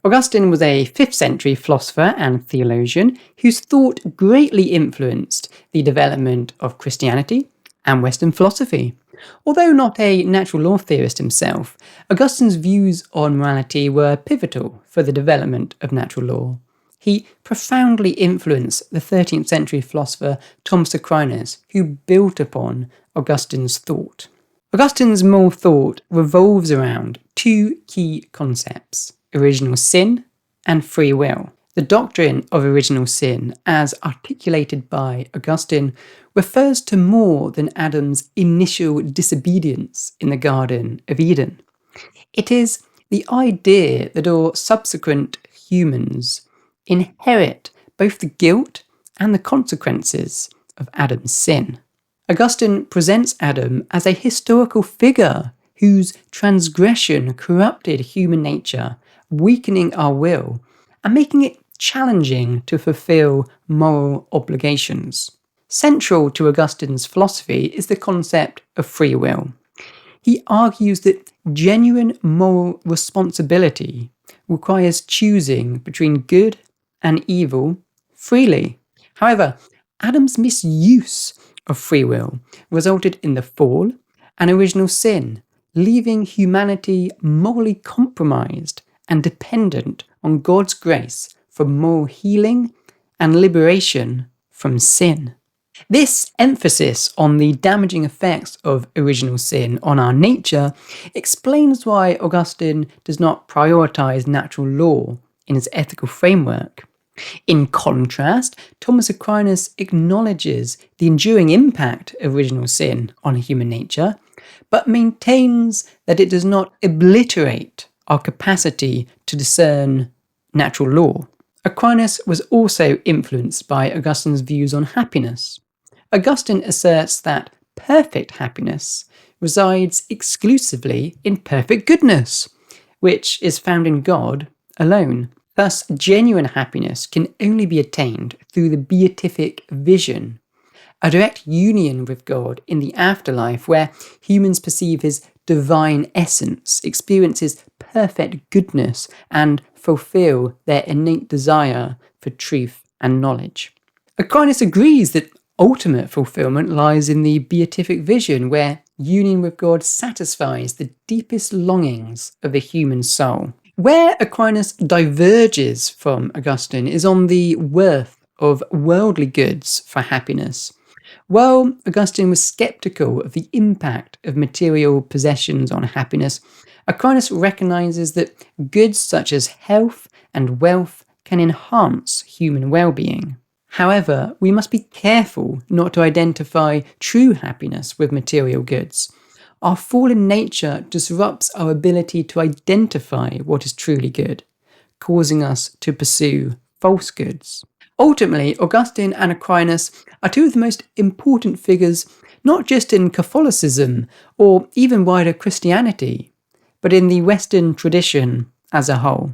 Augustine was a 5th century philosopher and theologian whose thought greatly influenced the development of Christianity and Western philosophy. Although not a natural law theorist himself, Augustine's views on morality were pivotal for the development of natural law. He profoundly influenced the 13th century philosopher Thomas Aquinas, who built upon Augustine's thought. Augustine's moral thought revolves around two key concepts: original sin and free will. The doctrine of original sin, as articulated by Augustine, refers to more than Adam's initial disobedience in the Garden of Eden. It is the idea that all subsequent humans inherit both the guilt and the consequences of Adam's sin. Augustine presents Adam as a historical figure whose transgression corrupted human nature, weakening our will and making it challenging to fulfill moral obligations. Central to Augustine's philosophy is the concept of free will. He argues that genuine moral responsibility requires choosing between good and evil freely. However, Adam's misuse of free will resulted in the fall and original sin, leaving humanity morally compromised and dependent on God's grace for moral healing and liberation from sin. This emphasis on the damaging effects of original sin on our nature explains why Augustine does not prioritize natural law in his ethical framework. In contrast, Thomas Aquinas acknowledges the enduring impact of original sin on human nature, but maintains that it does not obliterate our capacity to discern natural law. Aquinas was also influenced by Augustine's views on happiness. Augustine asserts that perfect happiness resides exclusively in perfect goodness, which is found in God alone. Thus, genuine happiness can only be attained through the Beatific Vision, a direct union with God in the afterlife where humans perceive his divine essence, experience his perfect goodness, and fulfill their innate desire for truth and knowledge. Aquinas agrees that ultimate fulfillment lies in the Beatific Vision, where union with God satisfies the deepest longings of the human soul. Where Aquinas diverges from Augustine is on the worth of worldly goods for happiness. While Augustine was sceptical of the impact of material possessions on happiness, Aquinas recognizes that goods such as health and wealth can enhance human well-being. However, we must be careful not to identify true happiness with material goods. Our fallen nature disrupts our ability to identify what is truly good, causing us to pursue false goods. Ultimately, Augustine and Aquinas are two of the most important figures, not just in Catholicism or even wider Christianity, but in the Western tradition as a whole.